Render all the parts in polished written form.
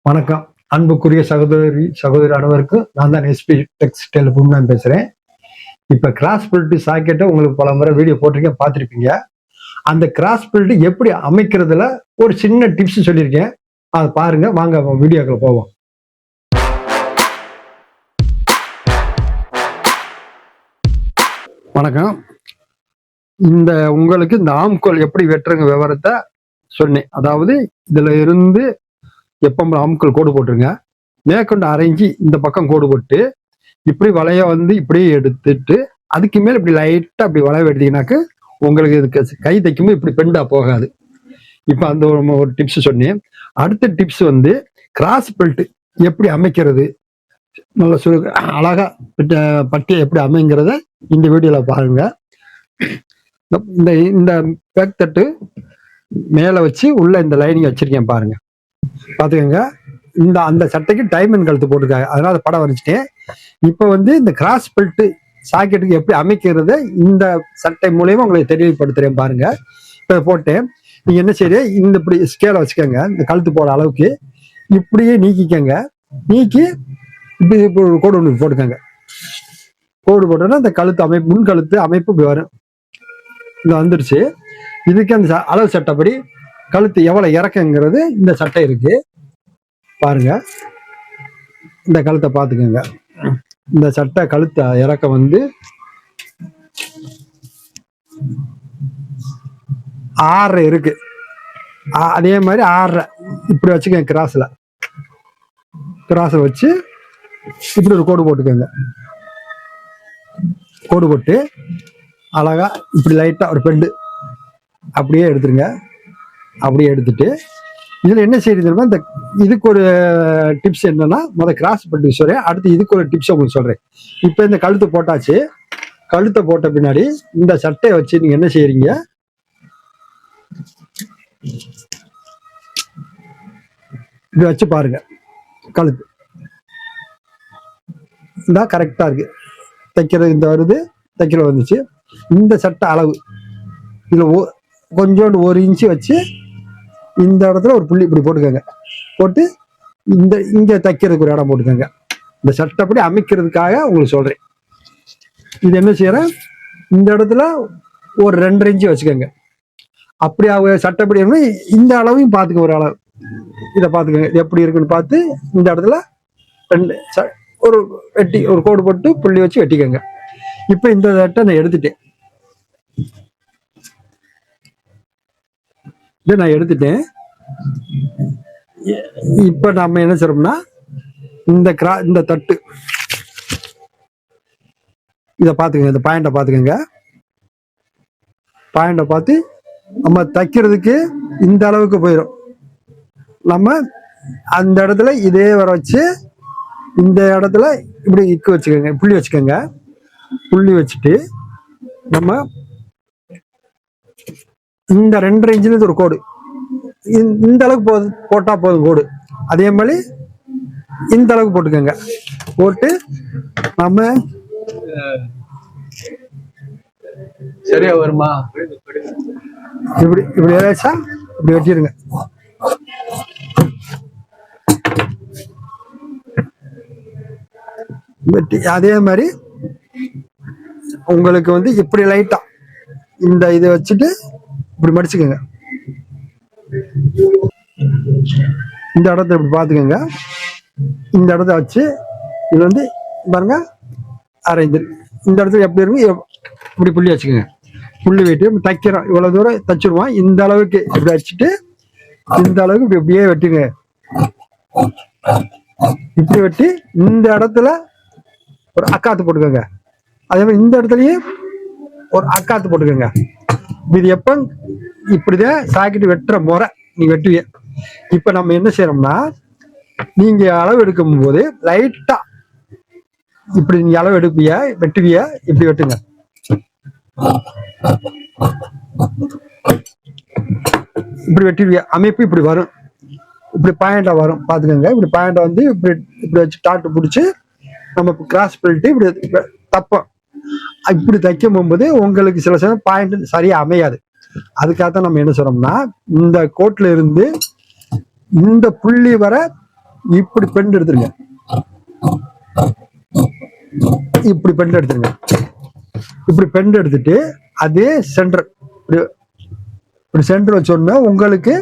வணக்கம். அன்புக்குரிய சகோதரி அனைவருக்கும் நான் தான் எஸ்பி டெக்ஸ்டைல் பூம்னான் பேசுறேன். இப்ப கிராஸ் பெல்ட் சாக்கெட்டை உங்களுக்கு பல முறை வீடியோ போட்டிருக்கேன், பார்த்துருப்பீங்க. அந்த கிராஸ் பெல்ட் எப்படி அமைக்கிறதுல ஒரு சின்ன டிப்ஸ் சொல்லியிருக்கேன், அதை பாருங்க. வாங்க வீடியோக்களை போவோம். வணக்கம். உங்களுக்கு இந்த ஆம்கோல் எப்படி வெட்டுறங்க விவரத்தை சொன்னேன். அதாவது இதுல இருந்து எப்போ ஆம்கோல் கோடு போட்டுருங்க, மேற்கொண்டு அரைஞ்சி இந்த பக்கம் கோடு போட்டு இப்படி வளைய இப்படியே எடுத்துட்டு அதுக்கு மேல இப்படி லைட்டா அப்படி வளைய எடுத்தீங்கன்னாக்க உங்களுக்கு இதுக்கு கை தைக்கும்போது இப்படி பெண்டா போகாது. இப்ப அந்த ஒரு டிப்ஸ் சொன்னேன். அடுத்த டிப்ஸ் கிராஸ் பெல்ட் எப்படி அமைக்கிறது, நல்ல அழகா பட்டியை எப்படி அமைங்கிறத இந்த வீடியோல பாருங்க. இந்த பேக் தட்டு மேல வச்சு உள்ள இந்த லைனிங் வச்சிருக்கேன் பாருங்க, பாத்துக்கோங்க. அந்த சட்டைக்கு டைமண்ட் கழுத்து போட்டிருக்காங்க, அதனால படம் வரைச்சிட்டேன். இப்போ இந்த கிராஸ் பெல்ட் சாக்கெட்டுக்கு எப்படி அமைக்கிறது இந்த சட்டை மூலயமா உங்களுக்கு தெரியப்படுத்துறேன் பாருங்க. இப்போ போட்டேன். நீங்க என்ன செய்ய, இந்த இப்படி ஸ்கேலை வச்சுக்கோங்க, இந்த கழுத்து போற அளவுக்கு இப்படியே நீக்கிக்கங்க. நீக்கி இப்படி ஒரு கோடு ஒன்று போட்டுக்கோங்க. கோடு போட்டோன்னா இந்த கழுத்து அமைப்பு, முன் கழுத்து அமைப்பு இப்படி வரும். இந்த வந்துருச்சு. இதுக்கு அந்த அளவு சட்டைப்படி கழுத்து எவ்வளவு இறக்குங்கிறது இந்த சட்டை இருக்கு பாருங்க. இந்த கழுத்தை பார்த்துக்கோங்க. இந்த சட்டை கழுத்தை இறக்கம் 6 இருக்கு. அதே மாதிரி 6 இப்படி வச்சுக்கோங்க. கிராஸ்ல வச்சு இப்படி ஒரு கோடு போட்டுக்கோங்க. கோடு போட்டு அழகா இப்படி லைட்டா ஒரு பெண்டு அப்படியே எடுத்துருங்க. அப்படியே எடுத்துட்டு இதுல என்ன செய்யுது தெரியுமா, இதுக்கு ஒரு டிப்ஸ் என்னன்னா, கிராஸ் பெல்ட் சொல்றேன், அடுத்து இதுக்கு ஒரு டிப்ஸ் உங்களுக்கு சொல்றேன். இப்ப இந்த கழுத்து போட்டாச்சு. கழுத்தை போட்ட பின்னாடி இந்த சட்டையை வச்சு நீங்க என்ன செய்யறீங்க, இப்படி வச்சு பாருங்க. கழுத்து இந்த கரெக்டா இருக்கு. தைக்கிறது இந்த வருது, தைக்கிறது வந்துச்சு. இந்த சட்டை அளவு இதுல கொஞ்சோண்டு 1 இன்ச்சு வச்சு இந்த இடத்துல ஒரு புள்ளி இப்படி போட்டுக்கோங்க. போட்டு இங்க தைக்கிறதுக்கு ஒரு இடம் போட்டுக்கோங்க. இந்த சட்டப்படி அமைக்கிறதுக்காக உங்களுக்கு சொல்றேன். இது என்ன செய்யறேன், இந்த இடத்துல ஒரு 2.5 இன்ச்சு வச்சுக்கோங்க. அப்படி சட்டப்படி இந்த அளவையும் பார்த்துக்க, ஒரு அளவு இதை பார்த்துக்கோங்க எப்படி இருக்குன்னு பார்த்து இந்த இடத்துல ஒரு வெட்டி ஒரு கோடு போட்டு புள்ளி வச்சு வெட்டிக்கோங்க. இப்ப இந்த சட்டை நான் எடுத்துட்டேன். இதை நான் எடுத்துட்டேன். இப்ப நம்ம என்ன செய்யறோம்னா, இந்த தட்டு இத பாத்துக்கங்க. இந்த பாயிண்ட பாத்துக்கங்க. பாயிண்ட பார்த்து நம்ம தைக்கிறதுக்கு இந்த அளவுக்கு போயிடும். நம்ம அந்த இடத்துல இதே வர வச்சு இந்த இடத்துல இப்படி வச்சுக்கோங்க, புள்ளி வச்சுக்கோங்க. புள்ளி வச்சுட்டு நம்ம இந்த 2.5 இன்ச்சுல ஒரு கோடு இந்த அளவுக்கு போட்டா போதும் கோடு. அதே மாதிரி இந்த அளவுக்கு போட்டுக்கோங்க. போட்டு நம்ம சரியா வருமா, இப்படி இப்படி ஏதாச்சா இப்படி வச்சிருங்க. அதே மாதிரி உங்களுக்கு இப்படி லைட்டா இந்த இதை வச்சுட்டு இப்படி மடிச்சுக்கோங்க. இந்த இடத்த இப்படி பாத்துக்கோங்க. இந்த இடத்த வச்சு இது பாருங்க அரைஞ்சு இந்த இடத்துல எப்படி இருக்கு இப்படி புள்ளி வச்சுக்கோங்க. புள்ளி வெட்டி தைக்கிறோம். இவ்வளவு தூரம் தைச்சிருவோம். இந்த அளவுக்கு இப்படி வச்சுட்டு இந்த அளவுக்கு இப்படி இப்படியே வெட்டுங்க. இப்படி வெட்டி இந்த இடத்துல ஒரு அக்காத்து போட்டுக்கோங்க. அதே மாதிரி இந்த இடத்துலயே ஒரு அக்காத்து போட்டுக்கோங்க. இது எப்ப இப்படிதான் சாக்கெட்டு வெட்டுற முறை நீங்க வெட்டுவீங்க. இப்ப நம்ம என்ன செய்யறோம்னா, நீங்க அளவு எடுக்கும் போது லைட்டா இப்படி நீங்க அளவு வெட்டுவிய இப்படி வெட்டுங்க. இப்படி வெட்டுவிய அமைப்பு இப்படி வரும். இப்படி பாயிண்டா வரும் பாத்துக்கோங்க. இப்படி பாயிண்டா இப்படி இப்படி வச்சு டாட்டு பிடிச்சி நம்ம கிராஸ் பெல்ட் இப்படி தப்போம். இப்படி தைக்கும் போது உங்களுக்கு சில பாயிண்ட் சரியா அமையாது. அதுக்காகத்தான் நம்ம என்ன சொல்றோம்னா, இந்த கோட்ல இருந்து இந்த புள்ளி வர இப்படி பெண்ட் எடுத்துருங்க. இப்படி பெண்ட் எடுத்துருங்க. இப்படி பெண்ட் எடுத்துட்டு அதே சென்டர் இப்படி சென்டர் வச்சோன்னா உங்களுக்கு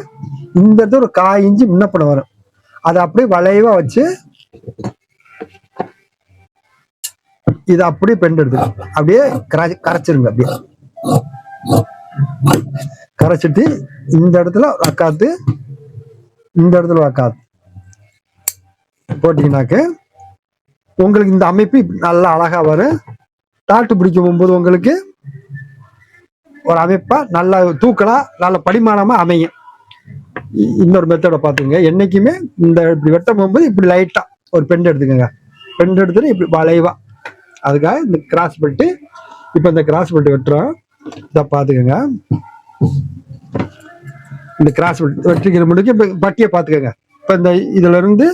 இந்த இடத்துல ஒரு 1/4 இன்ச்சு முன்னப்பட வரும். அதை அப்படியே வளைவா வச்சு இதை அப்படியே பெண்ட் எடுத்து அப்படியே கரைச்சிருங்க. அப்படியே கரைச்சிட்டு இந்த இடத்துல வக்காத்து, இந்த இடத்துல வக்காத்து போட்டீங்கன்னாக்க உங்களுக்கு இந்த அமைப்பு நல்லா அழகா வரும். டாட்டு பிடிக்க போகும்போது உங்களுக்கு ஒரு அமைப்பா நல்ல தூக்கலா நல்ல படிமானமா அமையும். இன்னொரு மெத்தடை பார்த்துங்க. என்னைக்குமே இந்த இப்படி வெட்ட போகும்போது இப்படி லைட்டா ஒரு பெண்ட் எடுத்துக்கோங்க. பெண்ட் எடுத்துட்டு இப்படி வளைவா, அதுக்காக இந்த கிராஸ் பெல்ட். இப்போ இந்த கிராஸ் பெல்ட் வெட்டுறோம். இதை பார்த்துக்கோங்க. இந்த கிராஸ் பெல்ட் வெட்டிக்கிற முடிக்கு இப்போ பட்டியை பார்த்துக்கோங்க. இப்போ இந்த இதுல இருந்து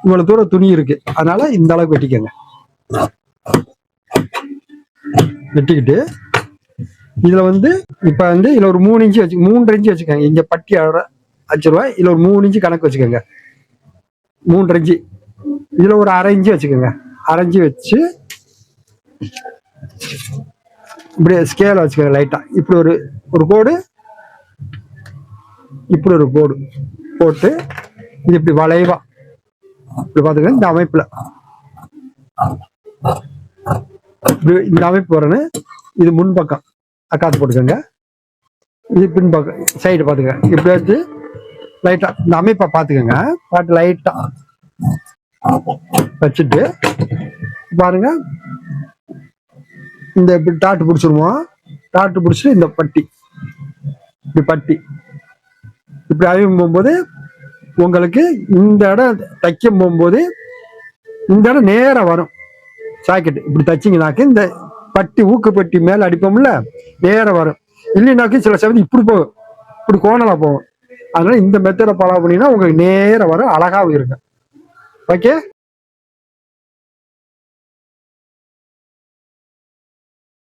இவ்வளவு தூரம் துணி இருக்கு, அதனால இந்த அளவுக்கு வெட்டிக்கோங்க. வெட்டிக்கிட்டு இதுல வந்து இப்ப வந்து இதுல ஒரு 3 இன்ச்சு வச்சு 3.5 இன்ச்சு வச்சுக்கோங்க. இங்க பட்டி 5 ரூபாய், இதுல ஒரு 3 இன்ச்சு கணக்கு வச்சுக்கோங்க. 3.5 இன்ச்சு, இதுல ஒரு 1/2 இன்ச்சு வச்சுக்கோங்க. 1/2 இன்ச்சு வச்சு இப்படி ஸ்கேல வச்சுக்கோங்க. லைட்டா இப்படி ஒரு கோடு, இப்படி ஒரு கோடு போட்டு இது இப்படி வளைவா இப்படி பாத்துக்கோங்க. இந்த அமைப்புல இந்த அமைப்பு வரணும். இது முன்பக்கம் அக்காத்து போட்டுக்கோங்க. இது பின்பக்கம் சைடு பாத்துக்கோங்க. இப்படி வச்சு லைட்டா இந்த அமைப்பை பாத்துக்கோங்க. பாட்டு லைட்டா வச்சுட்டு பாருங்க. இந்த இப்படி டாட்டு பிடிச்சிருவோம். டாட்டு பிடிச்சிட்டு இந்த பட்டி இப்படி பட்டி இப்படி அழியும் போகும்போது உங்களுக்கு இந்த இடம் தைக்கும் போகும்போது இந்த இடம் நேரம் வரும். சாக்கெட் இப்படி தச்சிங்கனாக்க இந்த பட்டி ஊக்குப்பட்டி மேல அடிப்போம்ல, நேரம் வரும். இல்லைனாக்க சில சமயம் இப்படி போகும், இப்படி கோணலா போகும். அதனால இந்த மெத்தடை ஃபாலோ பண்ணினா உங்களுக்கு நேரம் வரும், அழகாவும் இருக்கும். ஓகே.